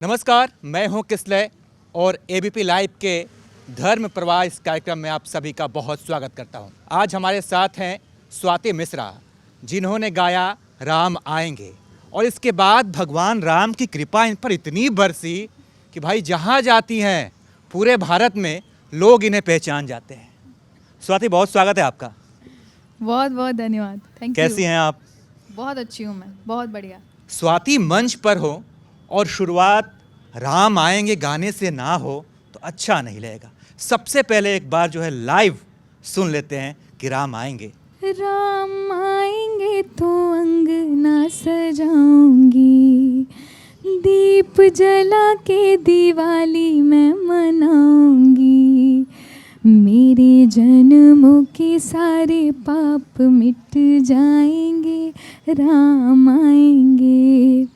नमस्कार, मैं हूं किसलय और एबीपी लाइव के धर्म प्रवाह इस कार्यक्रम में आप सभी का बहुत स्वागत करता हूं। आज हमारे साथ हैं स्वाति मिश्रा, जिन्होंने गाया राम आएंगे और इसके बाद भगवान राम की कृपा इन पर इतनी बरसी कि भाई जहां जाती हैं पूरे भारत में लोग इन्हें पहचान जाते हैं। स्वाति, बहुत स्वागत है आपका। बहुत बहुत धन्यवाद। Thank you. कैसी हैं आप? बहुत अच्छी हूँ मैं, बहुत बढ़िया। स्वाति मंच पर हो और शुरुआत राम आएंगे गाने से ना हो तो अच्छा नहीं लगेगा। सबसे पहले एक बार जो है लाइव सुन लेते हैं कि राम आएंगे। राम आएंगे तो अंगना सजाऊंगी, दीप जला के दिवाली मैं मनाऊंगी, मेरे जन्मों के सारे पाप मिट जाएंगे, राम आएंगे,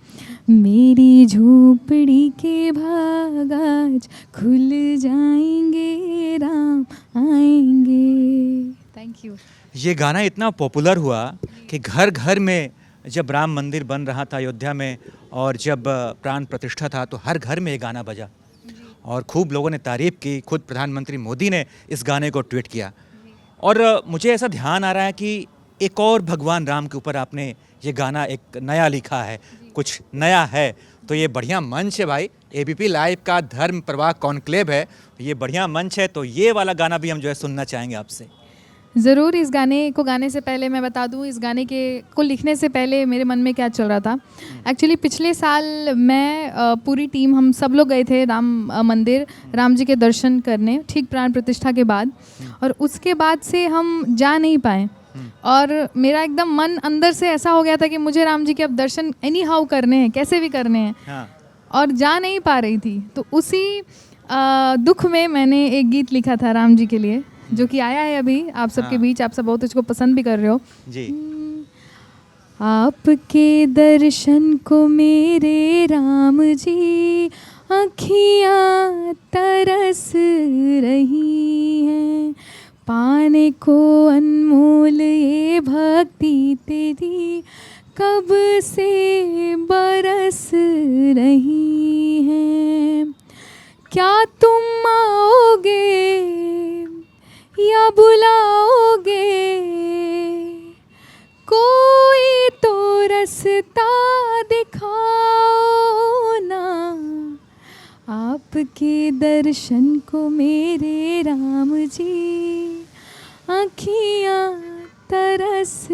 मेरी झोपड़ी के भाग आज खुल जाएंगे, राम आएंगे। Thank you. ये गाना इतना पॉपुलर हुआ कि घर घर में जब राम मंदिर बन रहा था अयोध्या में और जब प्राण प्रतिष्ठा था तो हर घर में ये गाना बजा और खूब लोगों ने तारीफ़ की। खुद प्रधानमंत्री मोदी ने इस गाने को ट्वीट किया और मुझे ऐसा ध्यान आ रहा है कि एक और भगवान राम के ऊपर आपने ये गाना एक नया लिखा है, कुछ नया है। तो ये बढ़िया मंच है भाई, एबीपी लाइव का धर्म प्रवाह कॉन्क्लेव है, ये बढ़िया मंच है। तो ये वाला गाना भी हम जो है सुनना चाहेंगे आपसे। ज़रूर। इस गाने को गाने से पहले मैं बता दूं, इस गाने को लिखने से पहले मेरे मन में क्या चल रहा था। एक्चुअली पिछले साल मैं पूरी टीम हम सब लोग गए थे राम मंदिर, राम जी के दर्शन करने ठीक प्राण प्रतिष्ठा के बाद, और उसके बाद से हम जा नहीं पाए और मेरा एकदम मन अंदर से ऐसा हो गया था कि मुझे राम जी के अब दर्शन एनी हाउ करने हैं, कैसे भी करने हैं। हाँ। और जा नहीं पा रही थी। तो उसी दुख में मैंने एक गीत लिखा था राम जी के लिए, जो कि आया है अभी आप सबके बीच। आप सब बहुत इसको पसंद भी कर रहे हो जी। आपके दर्शन को मेरे राम जी आँखियाँ तरस रही हैं, पाने को अनमोल ये भक्ति तेरी कब से बरस रही है, क्या तुम आओगे या बुलाओगे, कोई तो रास्ता दिखाओ ना, आपके दर्शन को मेरे राम जी आँखियाँ तरस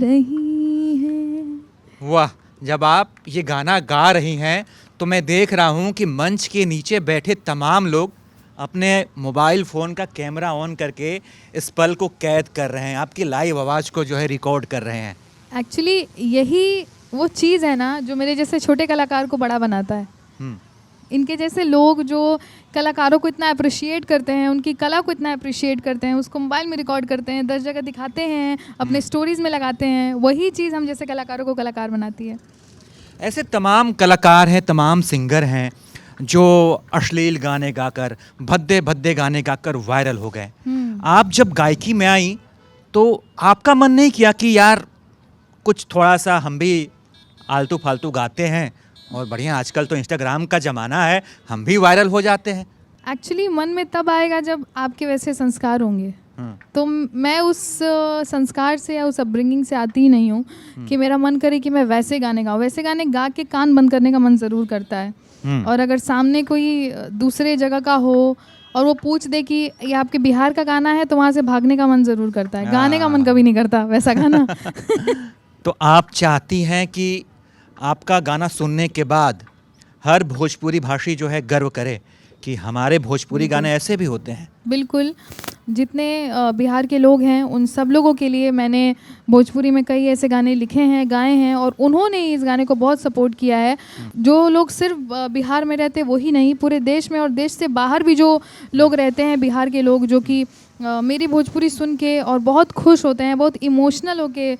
रही हैं। वाह, जब आप ये गाना गा रही हैं तो मैं देख रहा हूँ कि मंच के नीचे बैठे तमाम लोग अपने मोबाइल फ़ोन का कैमरा ऑन करके इस पल को कैद कर रहे हैं, आपकी लाइव आवाज़ को जो है रिकॉर्ड कर रहे हैं। एक्चुअली यही वो चीज़ है ना जो मेरे जैसे छोटे कलाकार को बड़ा बनाता है। इनके जैसे लोग जो कलाकारों को इतना अप्रिशिएट करते हैं, उनकी कला को इतना अप्रिशिएट करते हैं, उसको मोबाइल में रिकॉर्ड करते हैं, 10 जगह दिखाते हैं, अपने स्टोरीज़ में लगाते हैं, वही चीज़ हम जैसे कलाकारों को कलाकार बनाती है। ऐसे तमाम कलाकार हैं, तमाम सिंगर हैं जो अश्लील गाने गाकर, भद्दे भद्दे गाने गाकर वायरल हो गए। आप जब गायकी में आई तो आपका मन नहीं किया कि यार कुछ थोड़ा सा हम भी आलतू फालतू गाते हैं और बढ़िया, आजकल तो इंस्टाग्राम का ज़माना है, हम भी वायरल हो जाते हैं? एक्चुअली मन में तब आएगा जब आपके वैसे संस्कार होंगे। तो मैं उस संस्कार से या उस अपब्रिंगिंग से आती ही नहीं हूँ कि मेरा मन करे कि मैं वैसे गाने गाऊँ। वैसे गाने गा के कान बंद करने का मन ज़रूर करता है। और अगर सामने कोई दूसरे जगह का हो और वो पूछ दे कि ये आपके बिहार का गाना है, तो वहाँ से भागने का मन ज़रूर करता है। गाने का मन कभी नहीं करता वैसा गाना। तो आप चाहती हैं कि आपका गाना सुनने के बाद हर भोजपुरी भाषी जो है गर्व करे कि हमारे भोजपुरी गाने ऐसे भी होते हैं? बिल्कुल। जितने बिहार के लोग हैं उन सब लोगों के लिए मैंने भोजपुरी में कई ऐसे गाने लिखे हैं, गाए हैं, और उन्होंने इस गाने को बहुत सपोर्ट किया है। जो लोग सिर्फ बिहार में रहते वही नहीं, पूरे देश में और देश से बाहर भी जो लोग रहते हैं बिहार के लोग, जो कि मेरी भोजपुरी सुन के और बहुत खुश होते हैं, बहुत इमोशनल होके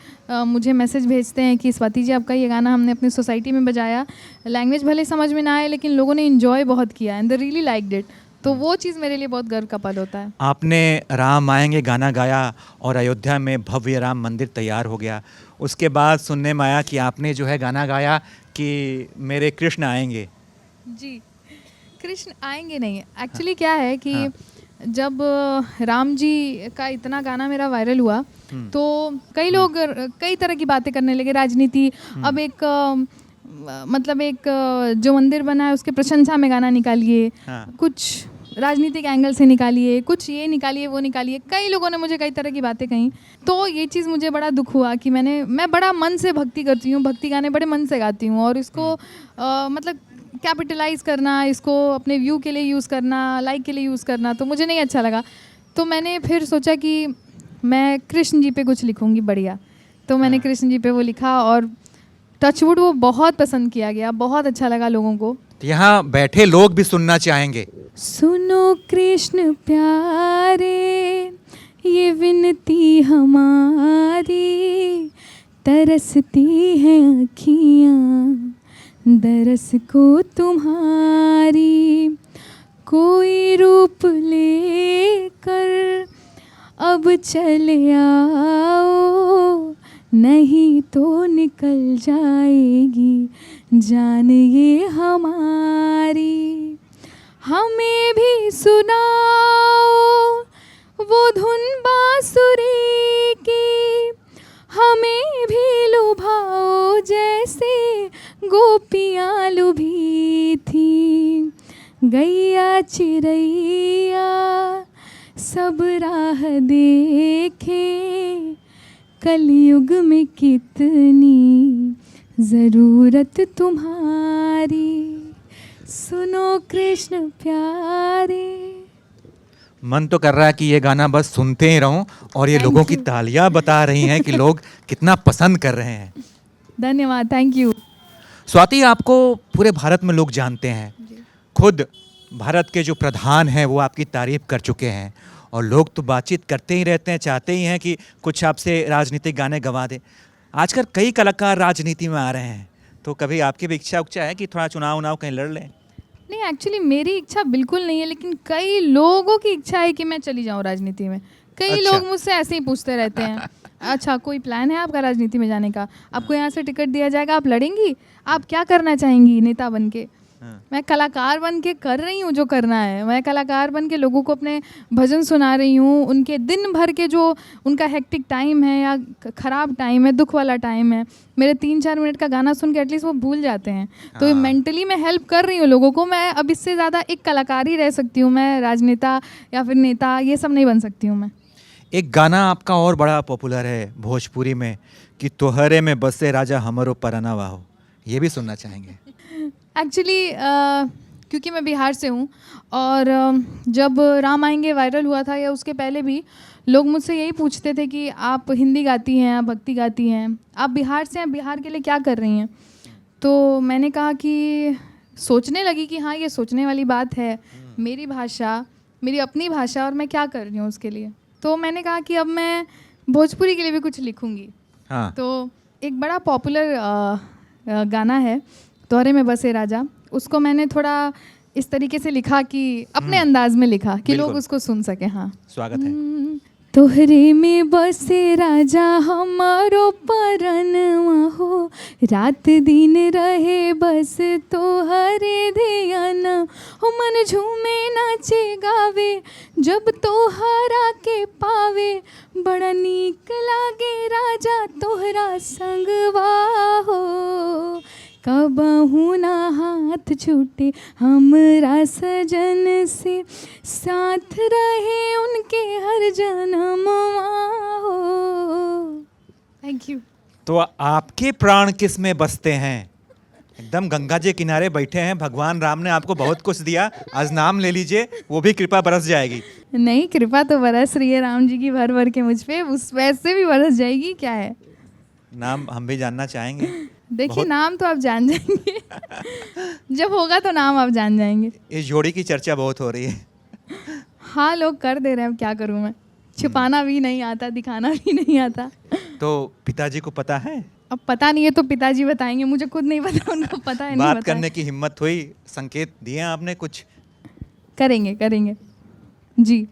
मुझे मैसेज भेजते हैं कि स्वाति जी आपका ये गाना हमने अपनी सोसाइटी में बजाया, लैंग्वेज भले समझ में ना आए लेकिन लोगों ने इन्जॉय बहुत किया and they really liked it. तो वो चीज़ मेरे लिए बहुत गर्व का पल होता है। आपने राम आएंगे गाना गाया और अयोध्या में भव्य राम मंदिर तैयार हो गया। उसके बाद सुनने में आया कि आपने जो है गाना गाया कि मेरे कृष्ण आएंगे, जी, कृष्ण आएंगे नहीं। एक्चुअली क्या है कि जब राम जी का इतना गाना मेरा वायरल हुआ तो कई लोग कई तरह की बातें करने लगे, राजनीति। अब एक मतलब एक जो मंदिर बना है उसके प्रशंसा में गाना निकालिए, कुछ राजनीतिक एंगल से निकालिए, कुछ ये निकालिए वो निकालिए। कई लोगों ने मुझे कई तरह की बातें कहीं, तो ये चीज़ मुझे बड़ा दुख हुआ कि मैं बड़ा मन से भक्ति करती हूँ, भक्ति गाने बड़े मन से गाती हूँ, और इसको मतलब कैपिटलाइज करना, इसको अपने व्यू के लिए यूज़ करना, लाइक के लिए यूज़ करना, तो मुझे नहीं अच्छा लगा। तो मैंने फिर सोचा कि मैं कृष्ण जी पे कुछ लिखूँगी बढ़िया। तो मैंने कृष्ण जी पे वो लिखा और टचवुड वो बहुत पसंद किया गया, बहुत अच्छा लगा लोगों को। तो यहाँ बैठे लोग भी सुनना चाहेंगे। सुनो कृष्ण प्यारे, ये विनती हमारी, तरसती हैं अखियाँ दरस को तुम्हारी। कोई रूप लेकर अब चले आओ, नहीं तो निकल जाएगी जान ये हमारी। हमें भी सुनाओ वो धुन बांसुरी की, हमें भी लुभाओ जैसे गोपियाँ लुभी थी। गैया चिड़ैया सब राह देखे, कलयुग में कितनी ज़रूरत तुम्हारी। सुनो कृष्ण प्यारे। मन तो कर रहा है कि ये गाना बस सुनते ही रहूं, और ये लोगों की तालियां बता रही हैं कि लोग कितना पसंद कर रहे हैं। धन्यवाद, थैंक यू। स्वाति, आपको पूरे भारत में लोग जानते हैं, खुद भारत के जो प्रधान हैं वो आपकी तारीफ कर चुके हैं, और लोग तो बातचीत करते ही रहते हैं, चाहते ही हैं कि कुछ आपसे राजनीतिक गाने गवा दें। आजकल कई कलाकार राजनीति में आ रहे हैं, तो कभी आपकी भी इच्छा है कि थोड़ा चुनाव उनाव कहीं लड़ लें? नहीं, एक्चुअली मेरी इच्छा बिल्कुल नहीं है, लेकिन कई लोगों की इच्छा है कि मैं चली जाऊँ राजनीति में। कई लोग मुझसे ऐसे ही पूछते रहते हैं, अच्छा कोई प्लान है आपका राजनीति में जाने का? आपको यहाँ से टिकट दिया जाएगा, आप लड़ेंगी? आप क्या करना चाहेंगी नेता बन के? मैं कलाकार बन के कर रही हूँ जो करना है। मैं कलाकार बन के लोगों को अपने भजन सुना रही हूँ। उनके दिन भर के जो उनका हेक्टिक टाइम है या ख़राब टाइम है, दुख वाला टाइम है, मेरे 3-4 मिनट का गाना सुन के एटलीस्ट वो भूल जाते हैं। तो मेंटली मैं हेल्प कर रही हूँ लोगों को। मैं अब इससे ज़्यादा एक कलाकार ही रह सकती हूँ। मैं राजनेता या फिर नेता ये सब नहीं बन सकती हूँ मैं। एक गाना आपका और बड़ा पॉपुलर है भोजपुरी में कि तोहरे में बसे राजा हमरो परनवा हो, ये भी सुनना चाहेंगे? एक्चुअली क्योंकि मैं बिहार से हूँ, और जब राम आएंगे वायरल हुआ था या उसके पहले भी लोग मुझसे यही पूछते थे कि आप हिंदी गाती हैं, आप भक्ति गाती हैं, आप बिहार से हैं, बिहार के लिए क्या कर रही हैं? तो मैंने कहा कि सोचने लगी कि हाँ ये सोचने वाली बात है, मेरी भाषा, मेरी अपनी भाषा, और मैं क्या कर रही हूँ उसके लिए। तो मैंने कहा कि अब मैं भोजपुरी के लिए भी कुछ लिखूँगी। तो एक बड़ा पॉपुलर गाना है तोहरे में बसे राजा, उसको मैंने थोड़ा इस तरीके से लिखा कि अपने अंदाज में लिखा कि लोग उसको सुन सके। हाँ, स्वागत है। तोहरे में बसे राजा हमारो परनवा हो, रात दिन रहे बस तोहरे ध्यान हो। मन झूमे नाचे गावे जब तोहरा के पावे, बड़ा नीक लागे राजा तोहरा संगवा हो। कबहू ना हाथ छूटे हमरा सजन से, साथ रहे उनके हर जन्मवा हो। Thank you. तो आपके प्राण किस में बसते हैं? एकदम गंगा जी किनारे बैठे हैं, भगवान राम ने आपको बहुत कुछ दिया, आज नाम ले लीजिए, वो भी कृपा बरस जाएगी। नहीं, कृपा तो बरस रही है राम जी की भर भर के मुझ पे, उस वैसे भी बरस जाएगी, क्या है। नाम हम भी जानना चाहेंगे। देखिए नाम तो आप जान जाएंगे जब होगा तो नाम आप जान जाएंगे। इस जोड़ी की चर्चा बहुत हो रही है। हाँ, लोग कर दे रहे हैं, अब क्या करूँ मैं। छुपाना भी नहीं आता, दिखाना भी नहीं आता। तो पिताजी को पता है? अब पता नहीं है तो पिताजी बताएंगे, मुझे खुद नहीं पता, उनको पता है। बात करने की हिम्मत हुई, संकेत दिए आपने कुछ? करेंगे करेंगे जी।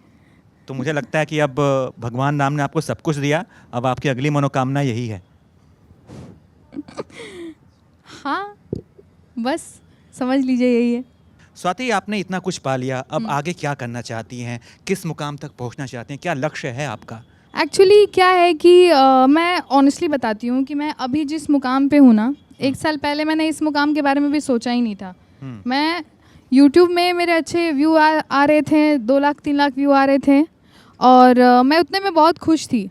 तो मुझे लगता है कि अब भगवान राम ने आपको सब कुछ दिया, अब आपकी अगली मनोकामना यही है। हाँ, बस समझ लीजिए यही है। स्वाति, आपने इतना कुछ पा लिया, अब आगे क्या करना चाहती हैं? किस मुकाम तक पहुंचना चाहती हैं? क्या लक्ष्य है आपका? एक्चुअली क्या है कि मैं ऑनेस्टली बताती हूँ कि मैं अभी जिस मुकाम पे हूँ ना, 1 साल पहले मैंने इस मुकाम के बारे में भी सोचा ही नहीं था। मैं यूट्यूब में मेरे अच्छे व्यू आ रहे थे, 2 लाख 3 लाख व्यू आ रहे थे और मैं उतने में बहुत खुश थी।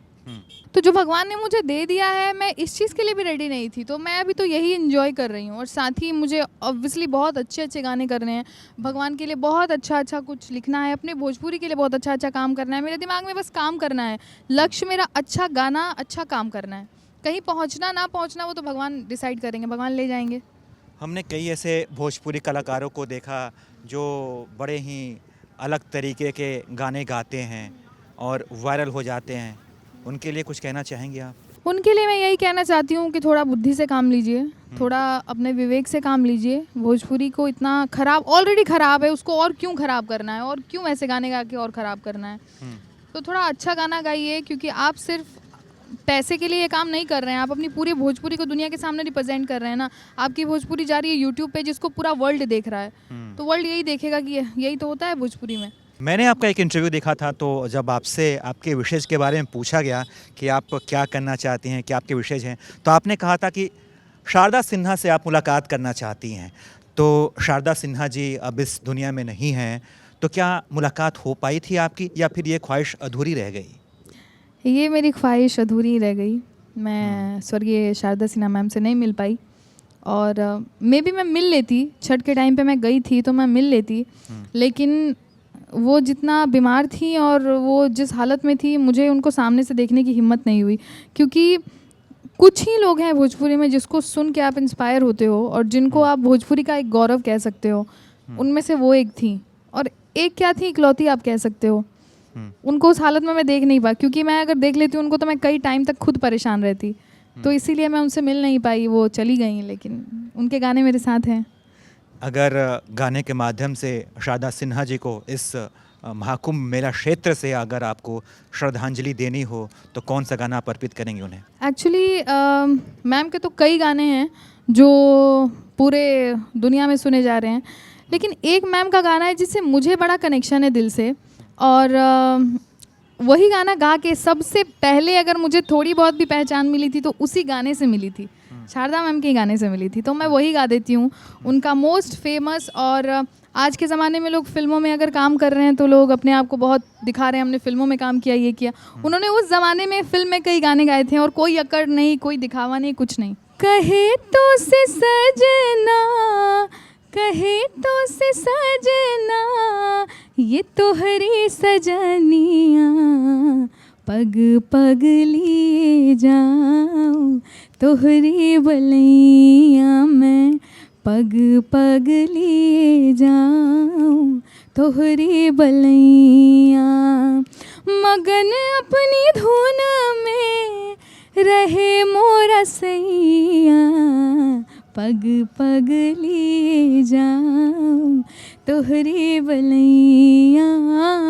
तो जो भगवान ने मुझे दे दिया है, मैं इस चीज़ के लिए भी रेडी नहीं थी, तो मैं अभी तो यही एंजॉय कर रही हूँ। और साथ ही मुझे ऑब्वियसली बहुत अच्छे अच्छे गाने करने हैं, भगवान के लिए बहुत अच्छा अच्छा कुछ लिखना है, अपने भोजपुरी के लिए बहुत अच्छा अच्छा काम करना है। मेरे दिमाग में बस काम करना है, लक्ष्य मेरा अच्छा गाना, अच्छा काम करना है। कहीं पहुँचना ना पहुँचना वो तो भगवान डिसाइड करेंगे, भगवान ले जाएंगे। हमने कई ऐसे भोजपुरी कलाकारों को देखा जो बड़े ही अलग तरीके के गाने गाते हैं और वायरल हो जाते हैं, उनके लिए कुछ कहना चाहेंगे आप? उनके लिए मैं यही कहना चाहती हूँ कि थोड़ा बुद्धि से काम लीजिए, थोड़ा अपने विवेक से काम लीजिए। भोजपुरी को इतना खराब, ऑलरेडी खराब है, उसको और क्यों खराब करना है, और क्यों ऐसे गाने गा के और ख़राब करना है। तो थोड़ा अच्छा गाना गाइए, क्योंकि आप सिर्फ पैसे के लिए ये काम नहीं कर रहे हैं, आप अपनी पूरी भोजपुरी को दुनिया के सामने रिप्रेजेंट कर रहे हैं ना। आपकी भोजपुरी जा रही है यूट्यूब पे, जिसको पूरा वर्ल्ड देख रहा है, तो वर्ल्ड यही देखेगा कि यही तो होता है भोजपुरी में। मैंने आपका एक इंटरव्यू देखा था, तो जब आपसे आपके विशेष के बारे में पूछा गया कि आप क्या करना चाहती हैं, क्या आपके विशेष हैं, तो आपने कहा था कि शारदा सिन्हा से आप मुलाकात करना चाहती हैं। तो शारदा सिन्हा जी अब इस दुनिया में नहीं हैं, तो क्या मुलाकात हो पाई थी आपकी, या फिर ये ख्वाहिश अधूरी रह गई? ये मेरी ख्वाहिश अधूरी रह गई। मैं स्वर्गीय शारदा सिन्हा मैम से नहीं मिल पाई, और मे बी मैं मिल लेती, छठ के टाइम पे मैं गई थी तो मैं मिल लेती, लेकिन वो जितना बीमार थी और वो जिस हालत में थी, मुझे उनको सामने से देखने की हिम्मत नहीं हुई। क्योंकि कुछ ही लोग हैं भोजपुरी में जिसको सुन के आप इंस्पायर होते हो और जिनको आप भोजपुरी का एक गौरव कह सकते हो, उनमें से वो एक थी। और एक क्या थी, इकलौती आप कह सकते हो। उनको उस हालत में मैं देख नहीं पा, क्योंकि मैं अगर देख लेती उनको तो मैं कई टाइम तक खुद परेशान रहती, तो इसीलिए मैं उनसे मिल नहीं पाई। वो चली गई, लेकिन उनके गाने मेरे साथ हैं। अगर गाने के माध्यम से शारदा सिन्हा जी को इस महाकुंभ मेला क्षेत्र से अगर आपको श्रद्धांजलि देनी हो, तो कौन सा गाना आप अर्पित करेंगे उन्हें? एक्चुअली मैम के तो कई गाने हैं जो पूरे दुनिया में सुने जा रहे हैं, लेकिन एक मैम का गाना है जिससे मुझे बड़ा कनेक्शन है दिल से, और वही गाना गा के सबसे पहले अगर मुझे थोड़ी बहुत भी पहचान मिली थी तो उसी गाने से मिली थी, शारदा मैम के गाने से मिली थी, तो मैं वही गा देती हूँ। उनका मोस्ट फेमस, और आज के ज़माने में लोग फिल्मों में अगर काम कर रहे हैं तो लोग अपने आप को बहुत दिखा रहे हैं, हमने फिल्मों में काम किया, ये किया। उन्होंने उस ज़माने में फिल्म में कई गाने गाए थे, और कोई अकड़ नहीं, कोई दिखावा नहीं, कुछ नहीं। कहे तो से सजना, कहे तो से सजना, ये तोहरी सजनिया, पग पग लिए जाऊं तोहरी बलैया में, पग पग लिए जाऊं तोहरी बलैया। मगन अपनी धुन में रहे मोरा सैया, पग पग लिए जाऊं तोहरी बलैया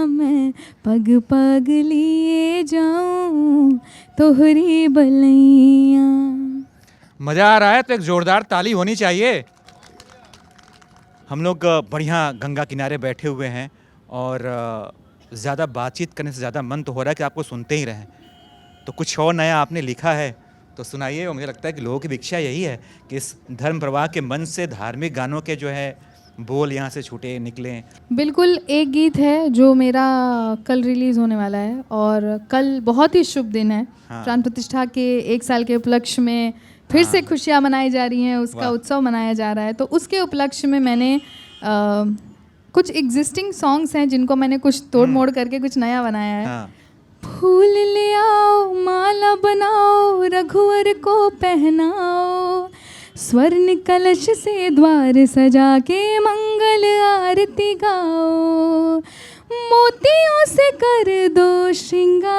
में, पग पग लिए जाऊं तोहरी बलैया। मज़ा आ रहा है तो एक ज़ोरदार ताली होनी चाहिए। हम लोग बढ़िया गंगा किनारे बैठे हुए हैं, और ज़्यादा बातचीत करने से ज़्यादा मन तो हो रहा है कि आपको सुनते ही रहें। तो कुछ और नया आपने लिखा है तो सुनाइए। और मुझे लगता है कि लोगों की इच्छा यही है कि इस धर्म प्रवाह के मंच से धार्मिक गानों के जो है बोल यहाँ से छूटे निकलें। बिल्कुल, एक गीत है जो मेरा कल रिलीज़ होने वाला है, और कल बहुत ही शुभ दिन है। प्राण प्रतिष्ठा के 1 साल के उपलक्ष्य में फिर से खुशियाँ मनाई जा रही हैं, उसका उत्सव मनाया जा रहा है। तो उसके उपलक्ष्य में मैंने कुछ एग्जिस्टिंग सॉन्ग्स हैं जिनको मैंने कुछ तोड़ मोड़ करके कुछ नया बनाया है। फूल ले आओ, माला बनाओ, रघुवर को पहनाओ, स्वर्ण कलश से द्वार सजा के मंगल आरती गाओ, मोतियों से कर दो श्रृंगार,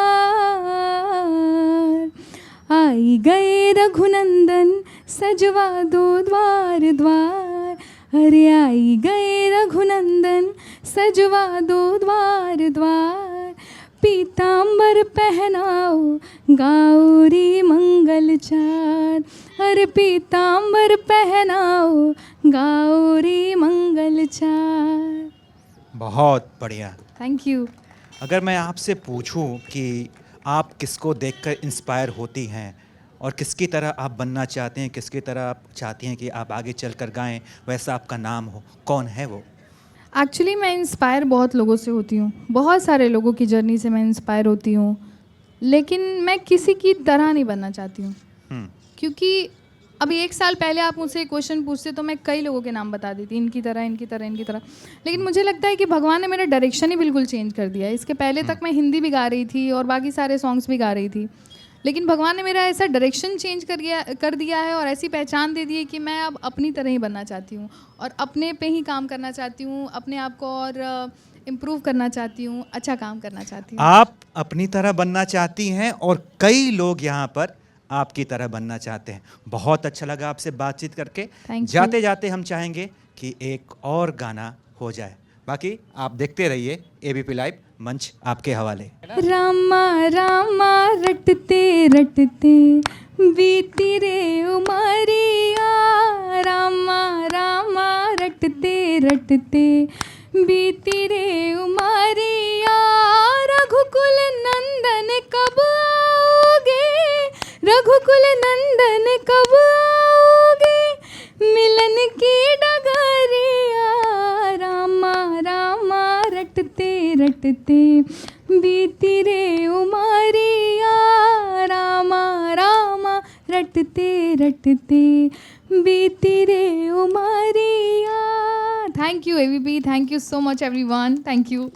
आई गए रघुनंदन सजवा दो द्वार द्वार, अरे आई गए रघुनंदन सजवा दो द्वार द्वार, पीतांबर पहनाओ गाओ रे मंगल चार, हर पीताम्बर पहनाओ, गाओ रे मंगल चार। बहुत बढ़िया। Thank you. अगर मैं आपसे पूछूं कि आप किसको देखकर इंस्पायर होती हैं और किसकी तरह आप बनना चाहते हैं, किसकी तरह आप चाहती हैं कि आप आगे चलकर गाएं, वैसा आपका नाम हो, कौन है वो? एक्चुअली मैं इंस्पायर बहुत लोगों से होती हूँ, बहुत सारे लोगों की जर्नी से मैं इंस्पायर होती हूँ, लेकिन मैं किसी की तरह नहीं बनना चाहती हूँ। हम्म, क्योंकि अभी 1 साल पहले आप मुझसे क्वेश्चन पूछते तो मैं कई लोगों के नाम बता देती, इनकी तरह इनकी तरह इनकी तरह। लेकिन मुझे लगता है कि भगवान ने मेरा डायरेक्शन ही बिल्कुल चेंज कर दिया है। इसके पहले तक मैं हिंदी भी गा रही थी और बाकी सारे सॉन्ग्स भी गा रही थी, लेकिन भगवान ने मेरा ऐसा डायरेक्शन चेंज कर दिया है और ऐसी पहचान दे दी है कि मैं अब अपनी तरह ही बनना चाहती हूँ और अपने पे ही काम करना चाहती हूँ, अपने आप को और इम्प्रूव करना चाहती हूँ, अच्छा काम करना चाहती हूँ। आप अपनी तरह बनना चाहती हैं और कई लोग यहाँ पर आपकी तरह बनना चाहते हैं। बहुत अच्छा लगा आपसे बातचीत करके। Thank you. जाते जाते हम चाहेंगे कि एक और गाना हो जाए। बाकी आप देखते रहिए एबीपी लाइव, मंच आपके हवाले। रामा रामा रटते रटते बीती रे उमरिया, रामा रामा रटते रटते बीती रे उमरिया, रघुकुल नंदन कब आओगे, रघुकुल नंदन कब आओगे, मिलन की डगरिया, रामा रामा रटते रटते बीती रे उमरिया, रामा रामा रटते रटते बीती रे Umaria. Thank you ABP, thank you so much everyone, thank you.